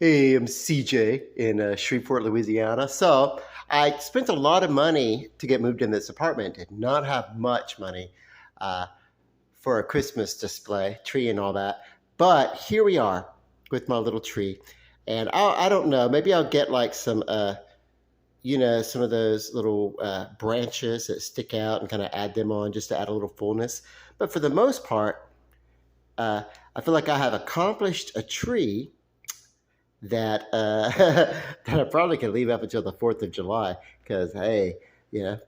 Hey, I'm CJ in Shreveport, Louisiana. So I spent a lot of money to get moved in this apartment. Did not have much money uh, for a Christmas display, tree and all that. But here we are with my little tree. And I don't know, maybe I'll get like some of those little branches that stick out and kind of add them on just to add a little fullness. But for the most part, uh, I feel like I have accomplished a tree that that I probably could leave up until the 4th of July because hey, yeah.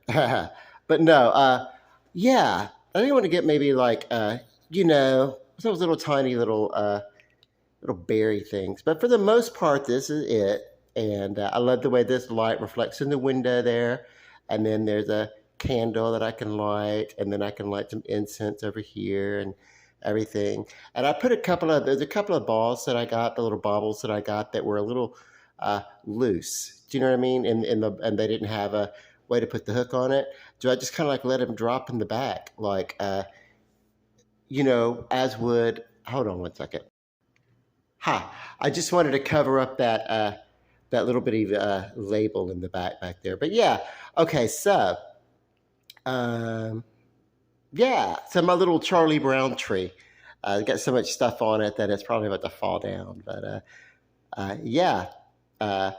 But no, yeah, I think I want to get maybe like those little tiny little berry things. But for the most part, this is it, and I love the way this light reflects in the window there, and then there's a candle that I can light, and then I can light some incense over here and everything. And I put there's a couple of balls that I got, the little baubles that I got that were a little loose. Do you know what I mean? And they didn't have a way to put the hook on it. Do I just kind of like let them drop in the back, like as would. Hold on one second. Ha! I just wanted to cover up that little bitty label in the back there. But yeah, okay. So um, yeah, so my little Charlie Brown tree. Got so much stuff on it that it's probably about to fall down. But yeah, uh,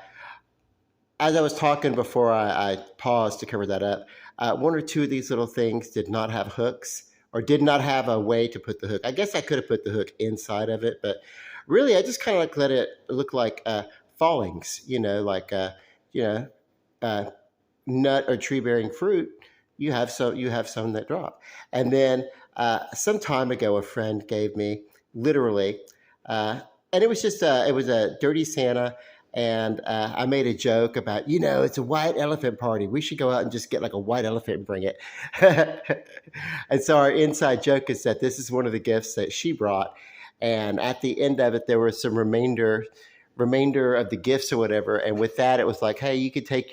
as I was talking before I paused to cover that up, one or two of these little things did not have hooks or did not have a way to put the hook. I guess I could have put the hook inside of it, but really I just kind of like let it look like fallings, you know, uh, nut or tree bearing fruit. You have some that drop. And then some time ago, a friend gave me literally, uh, and it was a dirty Santa, and I made a joke about, it's a white elephant party. We should go out and just get like a white elephant and bring it. And so our inside joke is that this is one of the gifts that she brought, and at the end of it, there was some remainder of the gifts or whatever. And with that, it was like, hey, you could take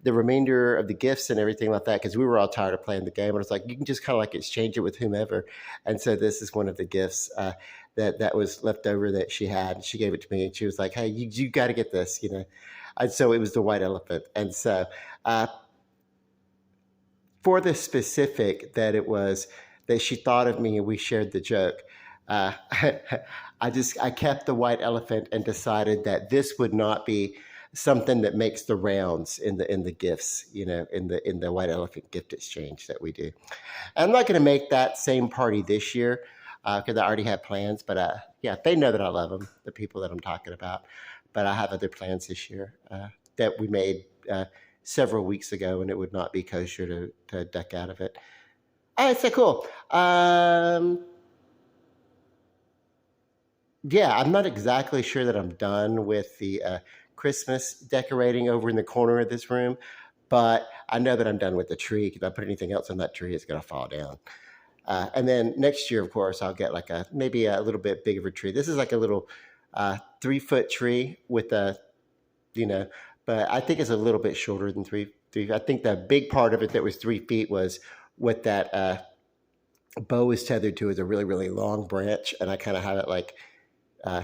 the remainder of the gifts and everything like that because we were all tired of playing the game. And it's like you can just kind of like exchange it with whomever. And so this is one of the gifts that was left over that she had. She gave it to me, and she was like, "Hey, you got to get this." And so it was the white elephant. And so uh, for the specific that it was that she thought of me and we shared the joke. Uh, I kept the white elephant and decided that this would not be something that makes the rounds in the gifts, in the white elephant gift exchange that we do. And I'm not going to make that same party this year because I already have plans. But yeah, they know that I love them, the people that I'm talking about. But I have other plans this year that we made several weeks ago, and it would not be kosher to duck out of it. All right, so cool. Yeah, I'm not exactly sure that I'm done with the Christmas decorating over in the corner of this room, but I know that I'm done with the tree. If I put anything else on that tree, it's going to fall down. And then next year, of course, I'll get like maybe a little bit bigger of a tree. This is like a little 3 foot tree with you know, but I think it's a little bit shorter than three. I think the big part of it that was 3 feet was what that bow is tethered to is a really, really long branch. And I kind of have it like uh,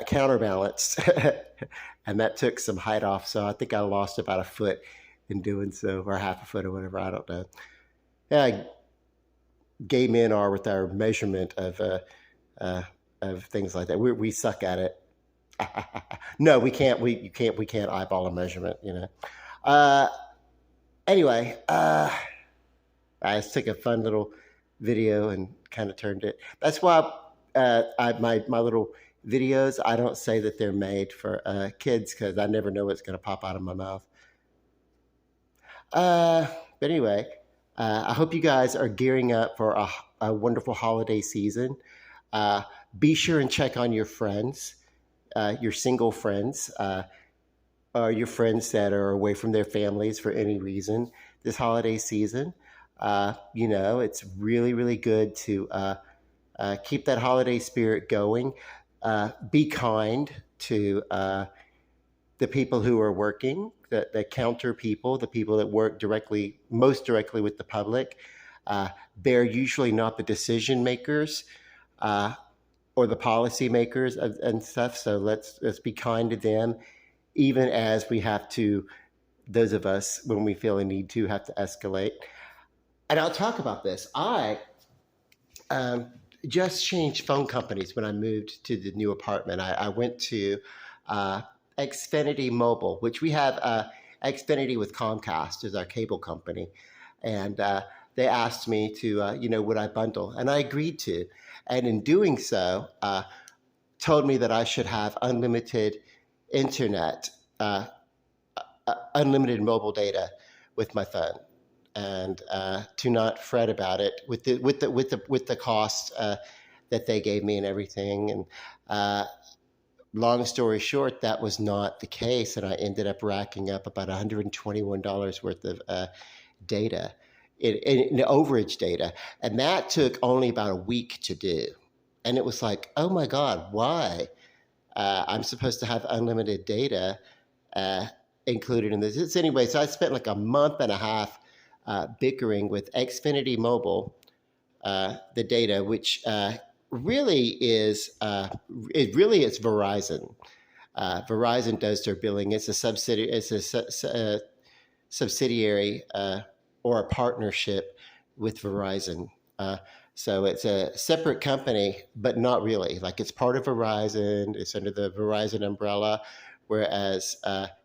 counterbalanced, and that took some height off. So I think I lost about a foot in doing so, or half a foot or whatever. I don't know. Yeah, gay men are with our measurement uh, of things like that. We suck at it. No, we can't. We can't eyeball a measurement. Uh, anyway, I just took a fun little video and kind of turned it. That's why my little videos. I don't say that they're made for kids because I never know what's going to pop out of my mouth. Uh, but anyway, I hope you guys are gearing up for a wonderful holiday season. Uh, be sure and check on your friends, your single friends, or your friends that are away from their families for any reason this holiday season. It's really, really good to keep that holiday spirit going. Be kind to the people who are working, the counter people, the people that work most directly with the public. They're usually not the decision makers. Uh, or the policymakers and stuff. So let's be kind to them, even as we have to, those of us, when we feel a need to, have to escalate. And I'll talk about this. I um, just changed phone companies when I moved to the new apartment. I went to uh, Xfinity Mobile, which we have Xfinity with Comcast as our cable company. And they asked me to, would I bundle? And I agreed to. And in doing so, told me that I should have unlimited internet, unlimited mobile data with my phone, and to not fret about it with the cost that they gave me and everything. And long story short, that was not the case, and I ended up racking up about $121 worth of data in overage data, and that took only about a week to do. And it was like, oh my God, why? I'm supposed to have unlimited data included in this. Anyway, so I spent like a month and a half bickering with Xfinity Mobile, the data, which really is it's Verizon. Verizon does their billing. It's a subsidiary. It's a subsidiary or a partnership with Verizon. So it's a separate company, but not really. Like, it's part of Verizon. It's under the Verizon umbrella, whereas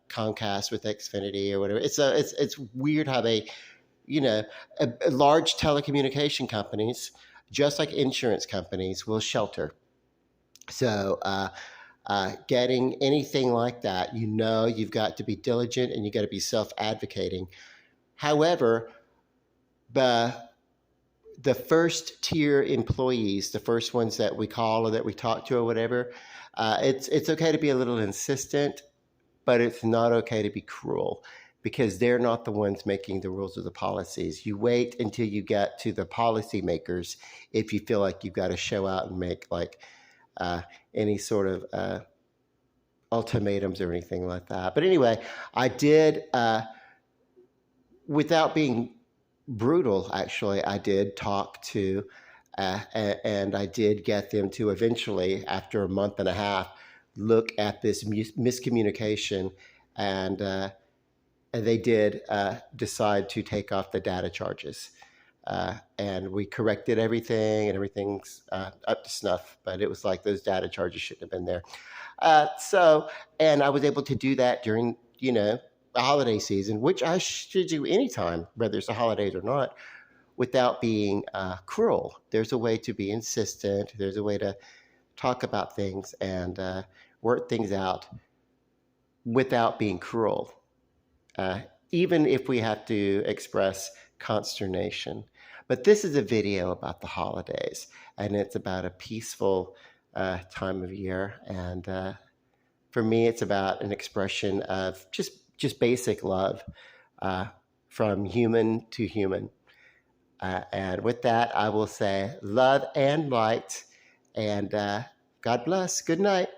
Comcast with Xfinity or whatever. It's weird how they, large telecommunication companies, just like insurance companies, will shelter. So getting anything like that, you've got to be diligent and you got to be self-advocating. However, the first tier employees, the first ones that we call or that we talk to or whatever, it's okay to be a little insistent, but it's not okay to be cruel, because they're not the ones making the rules or the policies. You wait until you get to the policymakers if you feel like you've got to show out and make any sort of ultimatums or anything like that. But anyway, I did, without being brutal, actually, I did talk to, and I did get them to eventually, after a month and a half, look at this miscommunication, and they did decide to take off the data charges. And we corrected everything, and everything's up to snuff, but it was like those data charges shouldn't have been there. And I was able to do that during, the holiday season, which I should do anytime, whether it's the holidays or not, without being cruel. There's a way to be insistent. There's a way to talk about things and work things out without being cruel, even if we have to express consternation. But this is a video about the holidays, and it's about a peaceful time of year. And for me, it's about an expression of just basic love from human to human. And with that, I will say love and light, and God bless. Good night.